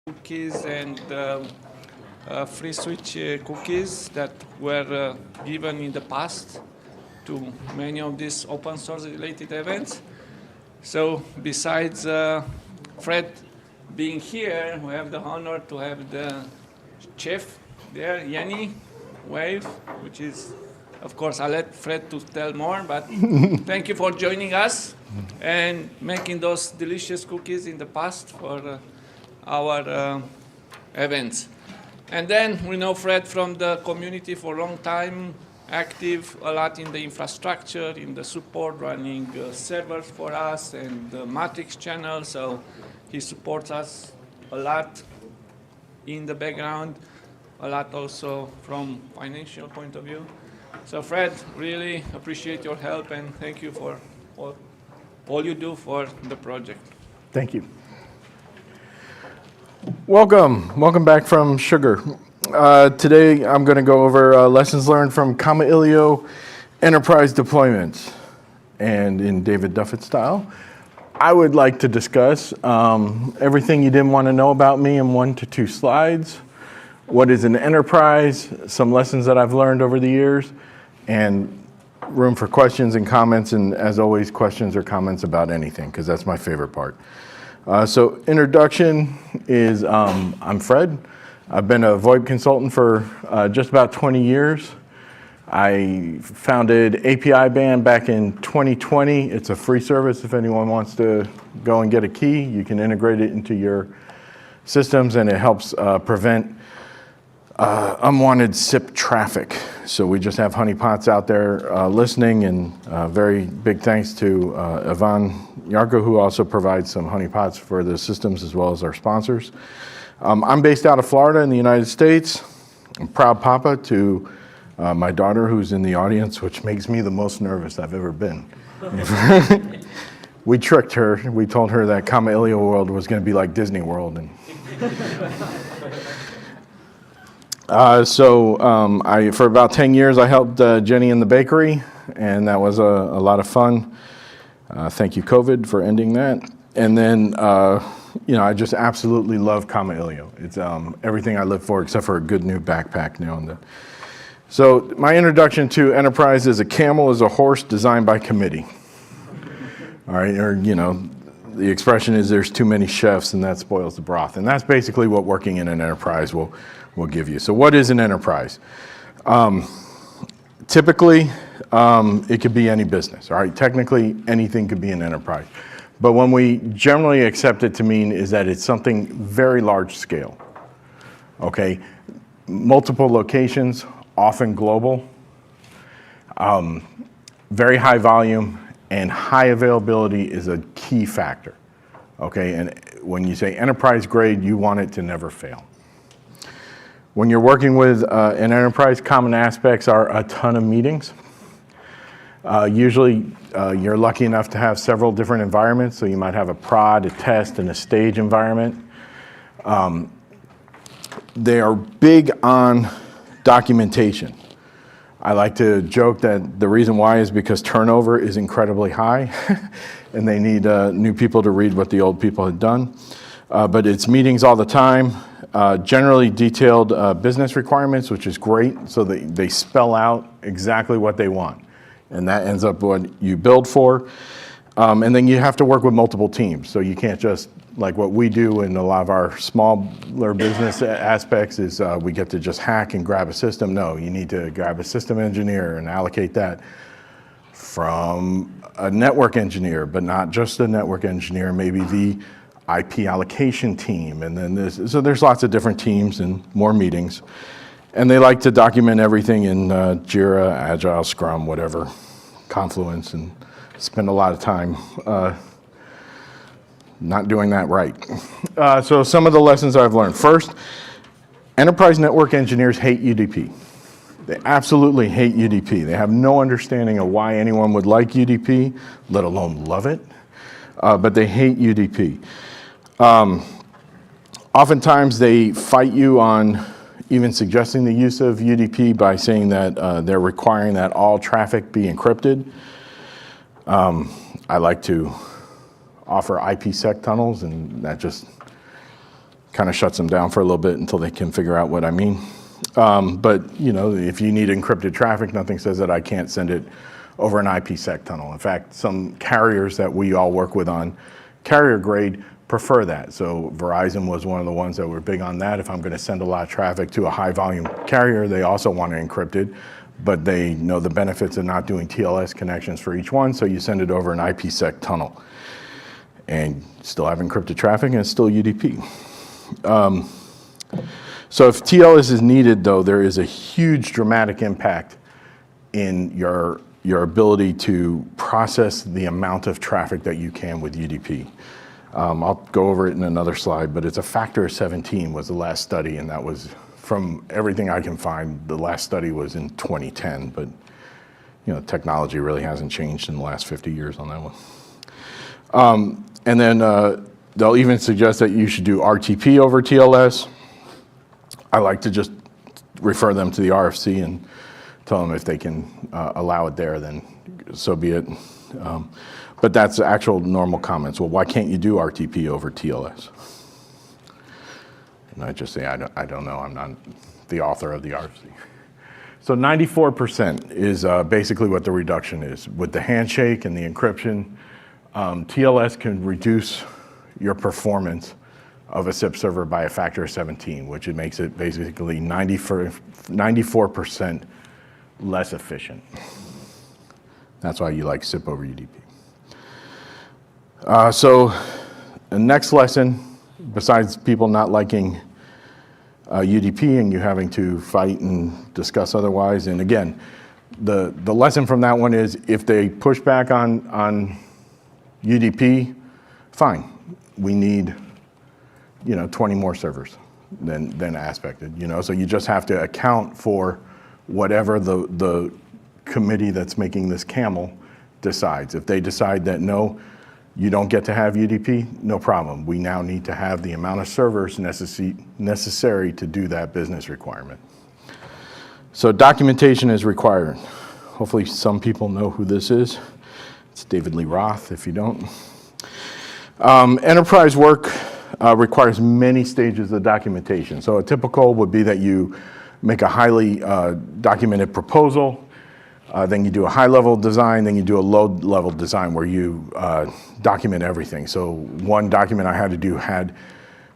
cookies and free switch cookies that were given in the past to many of these open source related events. So besides Fred being here, we have the honor to have the chef there, Yanni Wave, which is, of course, I'll let Fred to tell more, but thank you for joining us and making those delicious cookies in the past for our events. And then we know Fred from the community for a long time, active a lot in the infrastructure, in the support, running servers for us and the Matrix channel. So he supports us a lot in the background, a lot also from financial point of view. So Fred, really appreciate your help and thank you for all you do for the project. Thank you. Welcome back from Sugar. Today I'm going to go over lessons learned from Kamailio enterprise deployments. And in David Duffett style, I would like to discuss everything you didn't want to know about me in 1 to 2 slides. What is an enterprise, some lessons that I've learned over the years, and room for questions and comments, and as always, questions or comments about anything, because that's my favorite part. So introduction is, I'm Fred. I've been a VoIP consultant for just about 20 years. I founded API Band back in 2020. It's a free service if anyone wants to go and get a key. You can integrate it into your systems and it helps prevent unwanted SIP traffic. So we just have honeypots out there listening, and very big thanks to Ivan Yarko, who also provides some honeypots for the systems as well as our sponsors. I'm based out of Florida in the United States. I'm proud papa to my daughter who's in the audience, which makes me the most nervous I've ever been. We tricked her. We told her that Kamailio World was going to be like Disney World. And for about 10 years, I helped Jenny in the bakery, and that was a lot of fun. Thank you, COVID, for ending that. And then, I just absolutely love Kamailio. It's everything I live for, except for a good new backpack now and then. So my introduction to enterprise is: a camel is a horse designed by committee. All right, or the expression is there's too many chefs and that spoils the broth. And that's basically what working in an enterprise will give you. So what is an enterprise? Typically, it could be any business, all right? Technically, anything could be an enterprise. But when we generally accept it to mean is that it's something very large scale, okay? Multiple locations, often global, very high volume, and high availability is a key factor, okay? And when you say enterprise grade, you want it to never fail. When you're working with an enterprise, common aspects are a ton of meetings. Usually you're lucky enough to have several different environments, so you might have a prod, a test, and a stage environment. They are big on documentation. I like to joke that the reason why is because turnover is incredibly high and they need new people to read what the old people had done. But it's meetings all the time, generally detailed business requirements, which is great, so they spell out exactly what they want. And that ends up what you build for. And then you have to work with multiple teams, so you can't just, like what we do in a lot of our smaller business aspects is we get to just hack and grab a system. No, you need to grab a system engineer and allocate that from a network engineer, but not just a network engineer, maybe the IP allocation team, and then there's lots of different teams and more meetings. And they like to document everything in Jira, Agile, Scrum, whatever, Confluence, and spend a lot of time not doing that right. So some of the lessons I've learned. First, enterprise network engineers hate UDP. They absolutely hate UDP. They have no understanding of why anyone would like UDP, let alone love it, but they hate UDP. Oftentimes they fight you on even suggesting the use of UDP by saying that they're requiring that all traffic be encrypted. I like to offer IPsec tunnels, and that just kind of shuts them down for a little bit until they can figure out what I mean. But if you need encrypted traffic, nothing says that I can't send it over an IPsec tunnel. In fact, some carriers that we all work with on carrier grade prefer that. So Verizon was one of the ones that were big on that. If I'm going to send a lot of traffic to a high volume carrier, they also want it encrypted, but they know the benefits of not doing TLS connections for each one, so you send it over an IPsec tunnel. And still have encrypted traffic, and it's still UDP. So if TLS is needed, though, there is a huge dramatic impact in your ability to process the amount of traffic that you can with UDP. I'll go over it in another slide, but it's a factor of 17 was the last study, and that was, from everything I can find, the last study was in 2010, but technology really hasn't changed in the last 50 years on that one. And then they'll even suggest that you should do RTP over TLS. I like to just refer them to the RFC and tell them if they can allow it there, then so be it. But that's actual normal comments. Well, why can't you do RTP over TLS? And I just say, I don't know. I'm not the author of the RFC. So 94% is basically what the reduction is. With the handshake and the encryption, TLS can reduce your performance of a SIP server by a factor of 17, which it makes it basically 94% less efficient. That's why you like SIP over UDP. So the next lesson, besides people not liking UDP and you having to fight and discuss otherwise, and again, the lesson from that one is if they push back on UDP, fine. We need 20 more servers than aspected. So you just have to account for whatever the committee that's making this camel decides. If they decide that no, you don't get to have UDP, no problem. We now need to have the amount of servers necessary to do that business requirement. So documentation is required. Hopefully some people know who this is. It's David Lee Roth, if you don't. Enterprise work requires many stages of documentation. So a typical would be that you make a highly documented proposal, then you do a high-level design, then you do a low-level design where you document everything. So one document I had to do had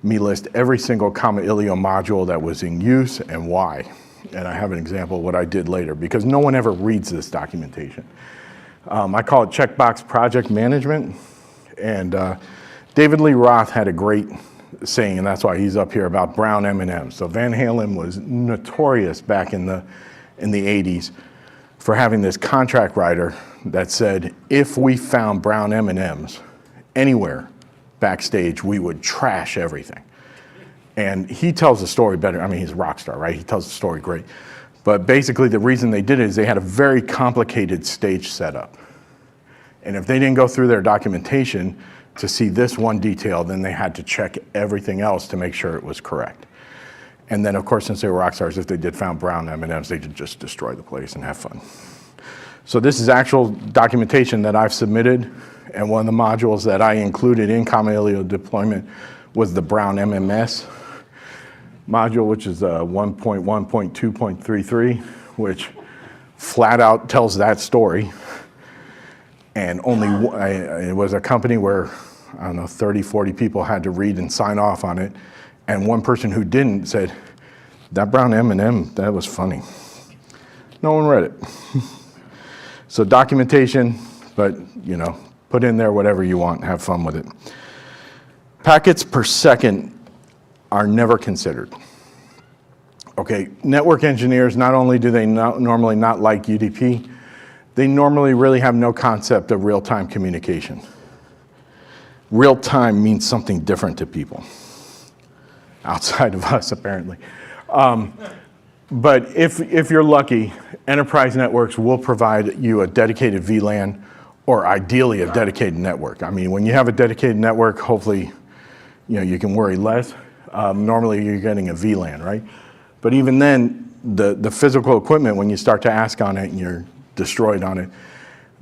me list every single Kamailio module that was in use and why. And I have an example of what I did later, because no one ever reads this documentation. I call it checkbox project management. And David Lee Roth had a great saying, and that's why he's up here, about brown M&Ms. So Van Halen was notorious back in the 80s for having this contract writer that said, if we found brown M&Ms anywhere backstage, we would trash everything. And he tells the story better. I mean, he's a rock star, right? He tells the story great. But basically the reason they did it is they had a very complicated stage setup. And if they didn't go through their documentation to see this one detail, then they had to check everything else to make sure it was correct. And then, of course, since they were rock stars, if they did found brown M&Ms, they could just destroy the place and have fun. So this is actual documentation that I've submitted, and one of the modules that I included in Kamailio deployment was the brown MMS module, which is 1.1.2.33, which flat out tells that story. And only it was a company where, I don't know, 30, 40 people had to read and sign off on it. And one person who didn't said, that brown M&M, that was funny. No one read it. So documentation, but put in there whatever you want, have fun with it. Packets per second are never considered. Okay, network engineers, not only do they normally not like UDP, they normally really have no concept of real-time communication. Real-time means something different to people, outside of us apparently. But if you're lucky, enterprise networks will provide you a dedicated VLAN or ideally a dedicated network. I mean, when you have a dedicated network, hopefully you can worry less. Normally you're getting a VLAN, right? But even then, the physical equipment, when you start to ask on it and you're destroyed on it,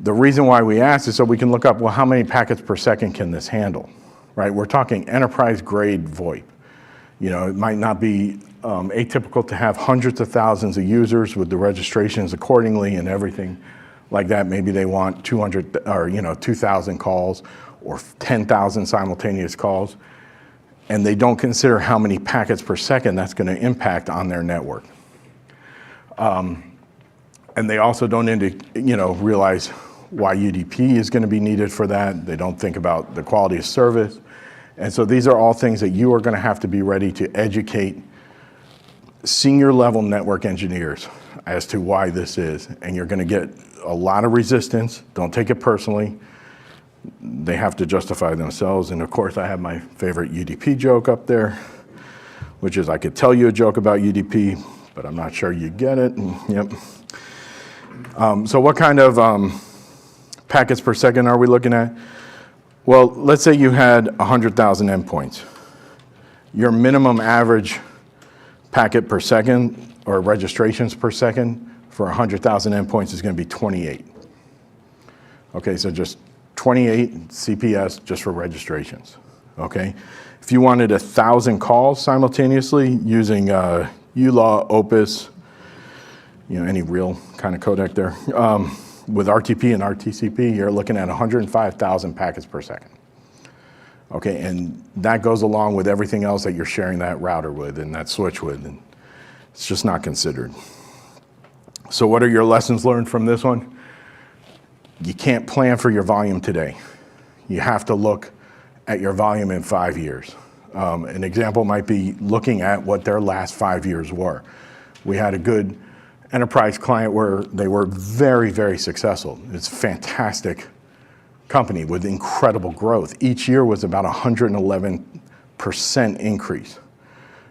the reason why we ask is so we can look up, well, how many packets per second can this handle, right? We're talking enterprise grade VoIP. You know, it might not be atypical to have hundreds of thousands of users with the registrations accordingly and everything like that. Maybe they want 200 or 2,000 calls or 10,000 simultaneous calls, and they don't consider how many packets per second that's going to impact on their network. And they also don't realize why UDP is going to be needed for that. They don't think about the quality of service. And so these are all things that you are going to have to be ready to educate senior level network engineers as to why this is. And you're going to get a lot of resistance. Don't take it personally. They have to justify themselves. And of course, I have my favorite UDP joke up there, which is I could tell you a joke about UDP, but I'm not sure you get it. Yep. So what kind of packets per second are we looking at? Well, let's say you had 100,000 endpoints. Your minimum average packet per second or registrations per second for 100,000 endpoints is going to be 28. Okay, so just 28 CPS just for registrations. Okay, if you wanted 1,000 calls simultaneously using ULAW, Opus, any real kind of codec there, with RTP and RTCP, you're looking at 105,000 packets per second. Okay, and that goes along with everything else that you're sharing that router with and that switch with, and it's just not considered. So what are your lessons learned from this one? You can't plan for your volume today. You have to look at your volume in 5 years. An example might be looking at what their last 5 years were. We had a good enterprise client where they were very, very successful. It's a fantastic company with incredible growth. Each year was about 111% increase.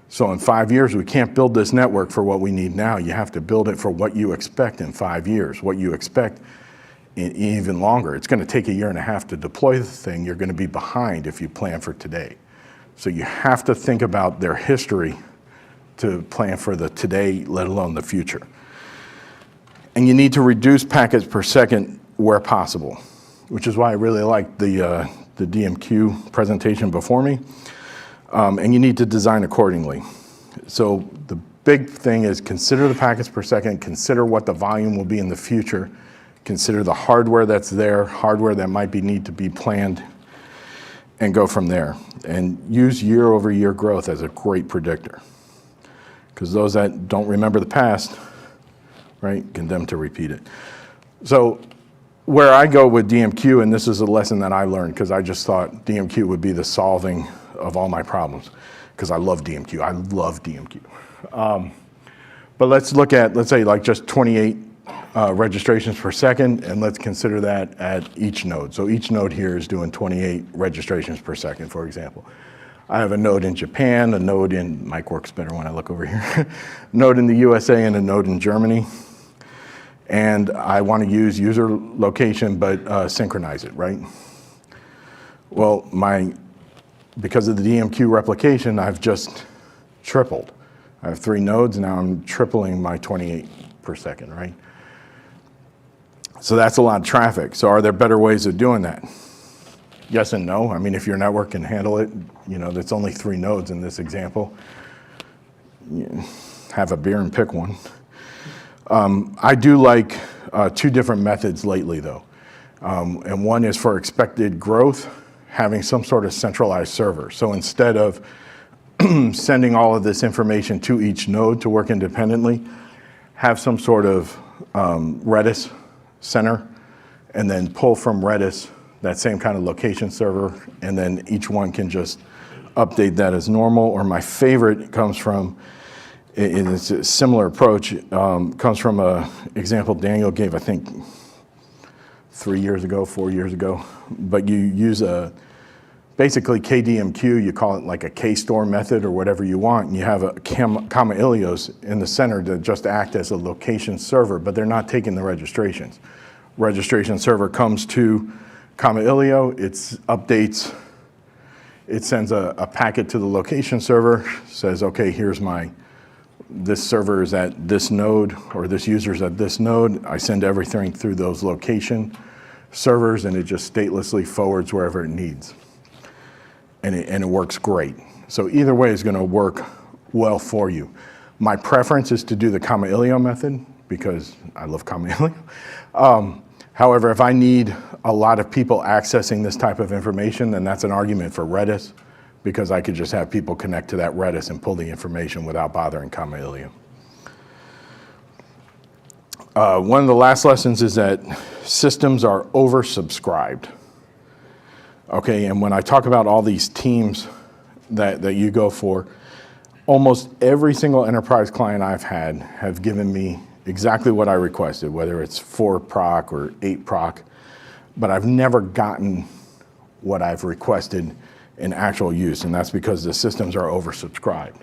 So in 5 years, we can't build this network for what we need now. You have to build it for what you expect in 5 years, what you expect in even longer. It's going to take 1.5 years to deploy the thing. You're going to be behind if you plan for today. So you have to think about their history to plan for the today, let alone the future. And you need to reduce packets per second where possible, which is why I really like the DMQ presentation before me. And you need to design accordingly. So the big thing is consider the packets per second, consider what the volume will be in the future, consider the hardware that's there, hardware that might need to be planned, and go from there. And use year-over-year growth as a great predictor. Because those that don't remember the past, right, condemned to repeat it. So where I go with DMQ, and this is a lesson that I learned because I just thought DMQ would be the solving of all my problems, because I love DMQ. I love DMQ. But let's look at, let's say, like just 28 registrations per second, and let's consider that at each node. So each node here is doing 28 registrations per second, for example. I have a node in Japan, a node in, mic works better when I look over here, node in the USA and a node in Germany. And I want to use user location, but synchronize it, right? Well, because of the DMQ replication, I've just tripled. I have 3 nodes, and now I'm tripling my 28 per second, right? So that's a lot of traffic. So are there better ways of doing that? Yes and no. I mean, if your network can handle it, that's only 3 nodes in this example. Have a beer and pick one. I do like 2 different methods lately, though. And one is for expected growth, having some sort of centralized server. So instead of sending all of this information to each node to work independently, have some sort of Redis center, and then pull from Redis that same kind of location server, and then each one can just update that as normal. Or my favorite comes from, it's a similar approach, comes from an example Daniel gave, I think, 3 years ago, 4 years ago. But you use basically KDMQ, you call it like a K-store method or whatever you want, and you have a Kamailios in the center to just act as a location server, but they're not taking the registrations. Registration server comes to Kamailio, it updates, it sends a packet to the location server, says, okay, here's this server is at this node, or this user's at this node. I send everything through those location servers, and it just statelessly forwards wherever it needs. And it works great. So either way is going to work well for you. My preference is to do the Kamailio method because I love Kamailio. However, if I need a lot of people accessing this type of information, then that's an argument for Redis, because I could just have people connect to that Redis and pull the information without bothering Kamailio. One of the last lessons is that systems are oversubscribed. Okay, and when I talk about all these teams that you go for, almost every single enterprise client I've had have given me exactly what I requested, whether it's 4 proc or 8 proc, but I've never gotten what I've requested in actual use, and that's because the systems are oversubscribed.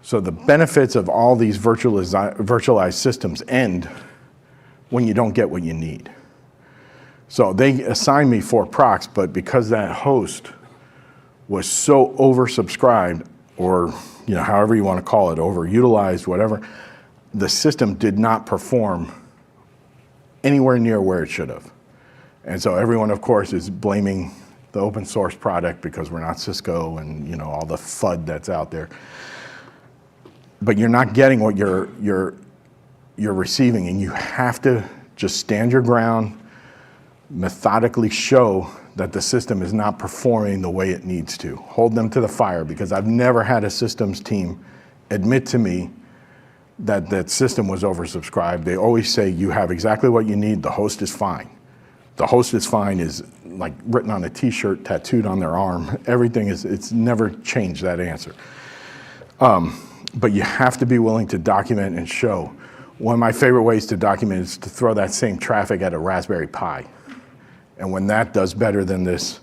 So the benefits of all these virtualized systems end when you don't get what you need. So they assign me 4 procs, but because that host was so oversubscribed, or however you want to call it, overutilized, whatever, the system did not perform anywhere near where it should have. And so everyone, of course, is blaming the open source product because we're not Cisco and all the FUD that's out there. But you're not getting what you're receiving, and you have to just stand your ground, methodically show that the system is not performing the way it needs to. Hold them to the fire, because I've never had a systems team admit to me that that system was oversubscribed. They always say, you have exactly what you need, the host is fine. The host is fine is like written on a t-shirt, tattooed on their arm. Everything is, it's never changed that answer. But you have to be willing to document and show. One of my favorite ways to document is to throw that same traffic at a Raspberry Pi. And when that does better than this,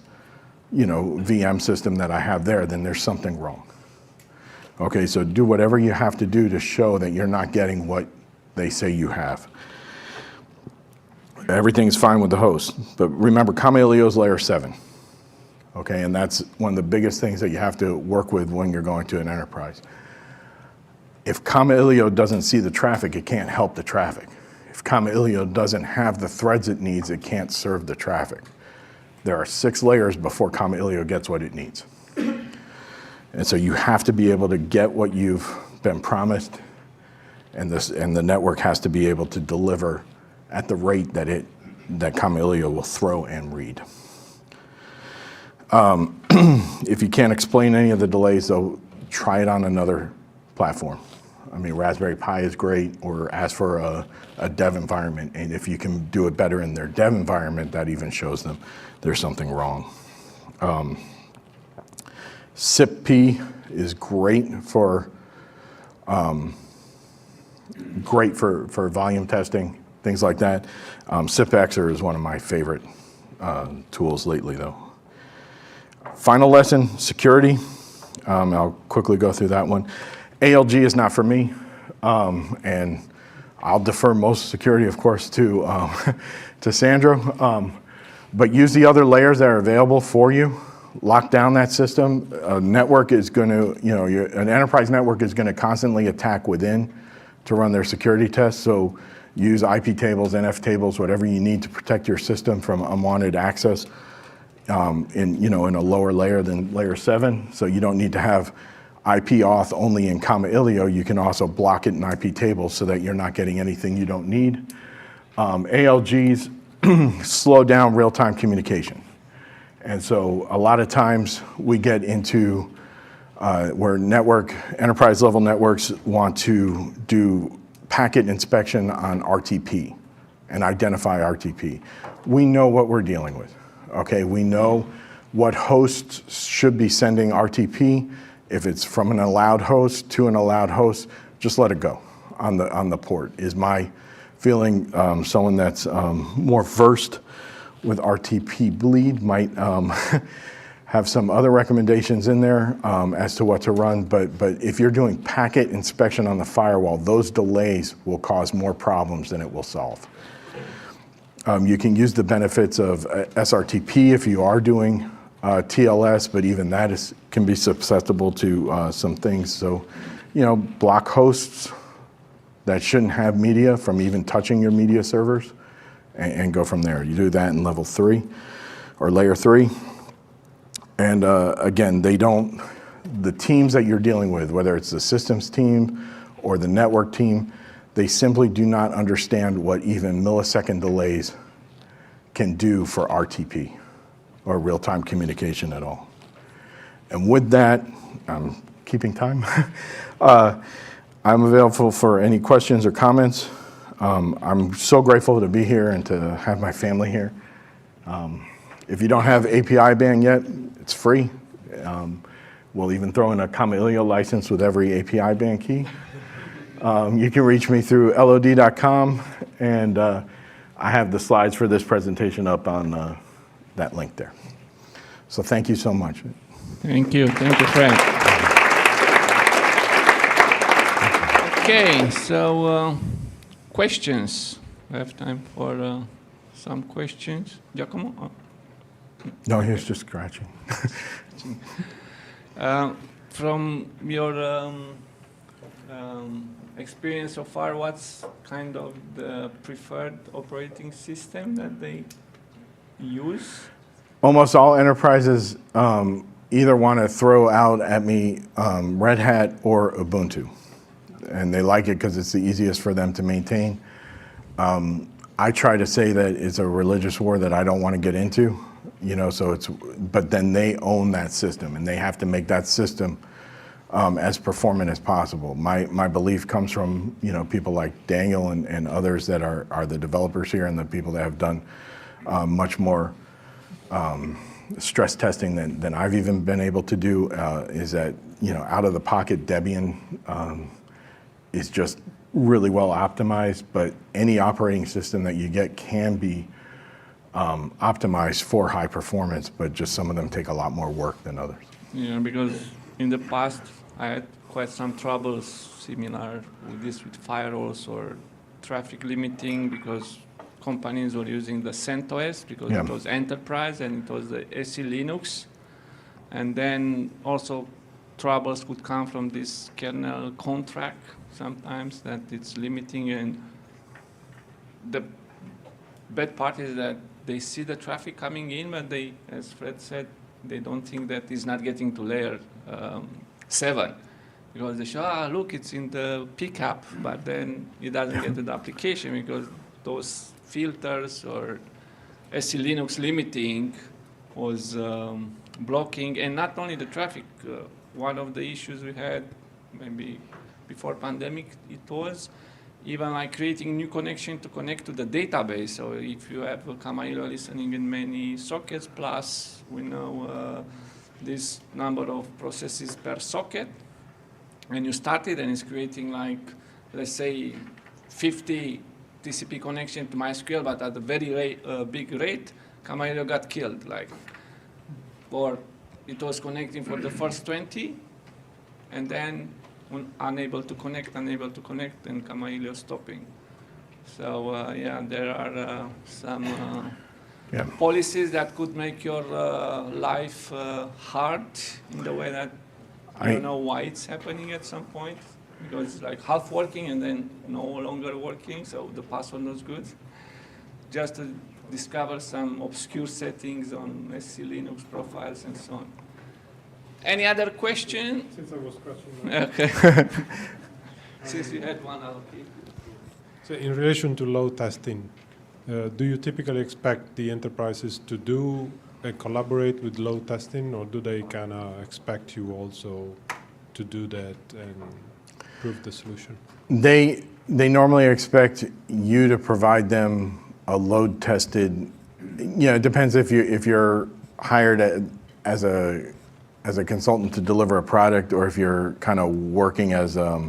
VM system that I have there, then there's something wrong. Okay, so do whatever you have to do to show that you're not getting what they say you have. Everything's fine with the host, but remember, Kamailio is layer 7. Okay, and that's one of the biggest things that you have to work with when you're going to an enterprise. If Kamailio doesn't see the traffic, it can't help the traffic. If Kamailio doesn't have the threads it needs, it can't serve the traffic. There are 6 layers before Kamailio gets what it needs. And so you have to be able to get what you've been promised, and the network has to be able to deliver at the rate that Kamailio will throw and read. If you can't explain any of the delays, though, try it on another platform. I mean, Raspberry Pi is great, or ask for a dev environment. And if you can do it better in their dev environment, that even shows them there's something wrong. SIP-P is great for volume testing, things like that. SIP-Xer is one of my favorite tools lately, though. Final lesson, security. I'll quickly go through that one. ALG is not for me, and I'll defer most security, of course, to Sandro. But use the other layers that are available for you. Lock down that system. A network is going to, an enterprise network is going to constantly attack within to run their security tests. So use IP tables, NF tables, whatever you need to protect your system from unwanted access in a lower layer than layer 7. So you don't need to have IP auth only in Kamailio. You can also block it in IP tables so that you're not getting anything you don't need. ALGs slow down real-time communication. And so a lot of times we get into where enterprise level networks want to do packet inspection on RTP and identify RTP. We know what we're dealing with, okay? We know what hosts should be sending RTP. If it's from an allowed host to an allowed host, just let it go on the port, is my feeling. Someone that's more versed with RTP bleed might have some other recommendations in there as to what to run, but if you're doing packet inspection on the firewall, those delays will cause more problems than it will solve. You can use the benefits of SRTP if you are doing TLS, but even that can be susceptible to some things. So, block hosts that shouldn't have media from even touching your media servers, and go from there. You do that in level 3 or layer 3. And again, the teams that you're dealing with, whether it's the systems team or the network team, they simply do not understand what even millisecond delays can do for RTP, or real-time communication at all. And with that, I'm keeping time. I'm available for any questions or comments. I'm so grateful to be here and to have my family here. If you don't have API ban yet, it's free. We'll even throw in a Kamailio license with every API ban key. You can reach me through LOD.com, and I have the slides for this presentation up on that link there. So thank you so much. Thank you, Frank. Okay, so questions. I have time for some questions. Giacomo? Oh. No, he was just scratching. From your experience so far, what's kind of the preferred operating system that they use? Almost all enterprises either want to throw out at me Red Hat or Ubuntu. And they like it because it's the easiest for them to maintain. I try to say that it's a religious war that I don't want to get into, but then they own that system, and they have to make that system as performant as possible. My belief comes from people like Daniel and others that are the developers here, and the people that have done much more stress testing than I've even been able to do. Is that out of the pocket Debian is just really well optimized, but any operating system that you get can be optimized for high performance, but just some of them take a lot more work than others. Yeah, because in the past I had quite some troubles similar with this with firewalls or traffic limiting, because companies were using the CentOS because it was enterprise and it was the SE Linux. And then also troubles could come from this kernel contract sometimes that it's limiting, and the bad part is that they see the traffic coming in, but they, as Fred said, they don't think that it's not getting to layer 7, because they say, look, it's in the pickup, but then it doesn't get to the application because those filters or SE Linux limiting was blocking. And not only the traffic, one of the issues we had maybe before pandemic, it was even like creating new connection to connect to the database. So if you have a Kamailio listening in many sockets, plus we know this number of processes per socket, and you start it and it's creating like, let's say, 50 TCP connection to MySQL, but at a very big rate, Kamailio got killed. Or it was connecting for the first 20, and then unable to connect, and Kamailio stopping. So there are some policies that could make your life hard in the way that you don't know why it's happening at some point, because it's like half working and then no longer working, so the password was good. Just to discover some obscure settings on SC Linux profiles and so on. Any other question? Since I was scratching. Okay. Since you had one, I'll keep. So in relation to load testing, do you typically expect the enterprises to do and collaborate with load testing, or do they kind of expect you also to do that and prove the solution? They normally expect you to provide them a load tested. It depends if you're hired as a consultant to deliver a product, or if you're kind of working as a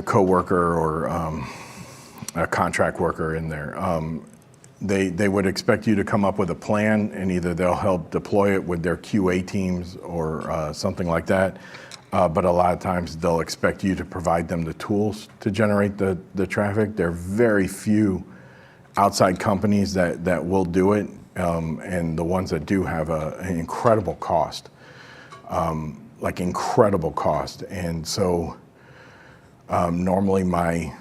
coworker or a contract worker in there. They would expect you to come up with a plan, and either they'll help deploy it with their QA teams or something like that. But a lot of times they'll expect you to provide them the tools to generate the traffic. There are very few outside companies that will do it. And the ones that do have an incredible cost, incredible cost. And so normally my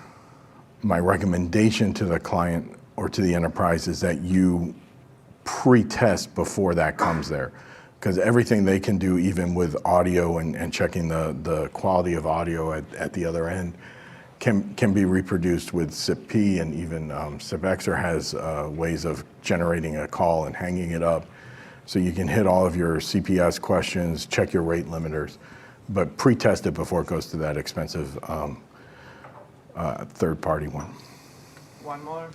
recommendation to the client or to the enterprise is that you pre-test before that comes there. because everything they can do, even with audio and checking the quality of audio at the other end, can be reproduced with SIP-P, and even SIP-Xer has ways of generating a call and hanging it up. So you can hit all of your CPS questions, check your rate limiters, but pre-test it before it goes to that expensive third-party one. One more.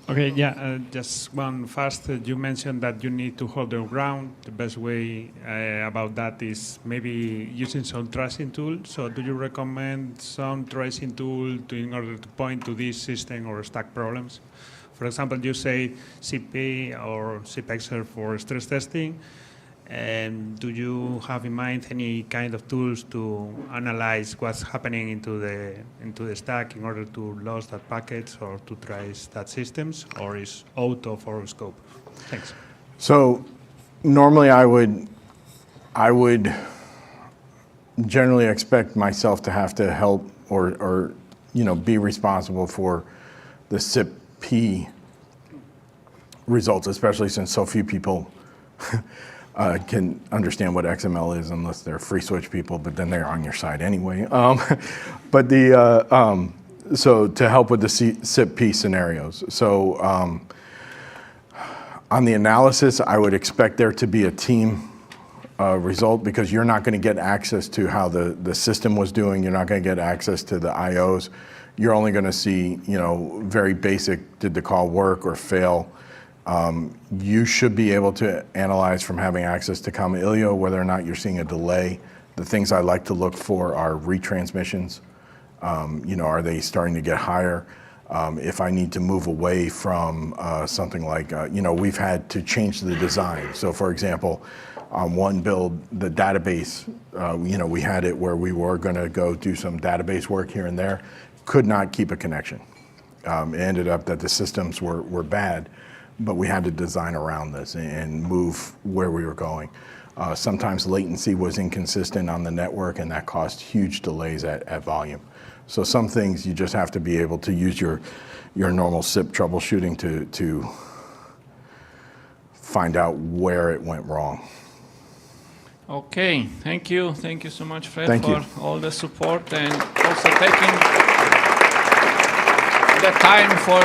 Okay, yeah, just one fast. You mentioned that you need to hold your ground. The best way about that is maybe using some tracing tool. So do you recommend some tracing tool in order to point to this system or stack problems? For example, you say CP or SIP-Xer for stress testing. And do you have in mind any kind of tools to analyze what's happening into the stack in order to lose that packets or to trace that systems, or is out of our scope? Thanks. So normally I would generally expect myself to have to help or be responsible for the SIP-P results, especially since so few people can understand what XML is unless they're free switch people, but then they're on your side anyway. So to help with the SIP-P scenarios. So on the analysis, I would expect there to be a team result, because you're not going to get access to how the system was doing. You're not going to get access to the IOs. You're only going to see, very basic, did the call work or fail? You should be able to analyze from having access to Kamailio whether or not you're seeing a delay. The things I like to look for are retransmissions. Are they starting to get higher? If I need to move away from something like, we've had to change the design. So for example, on one build, the database, we had it where we were going to go do some database work here and there, could not keep a connection. It ended up that the systems were bad, but we had to design around this and move where we were going. Sometimes latency was inconsistent on the network, and that caused huge delays at volume. So some things you just have to be able to use your normal SIP troubleshooting to find out where it went wrong. Okay, thank you. Thank you so much, Fred, Thank for you. all the support and also taking the time for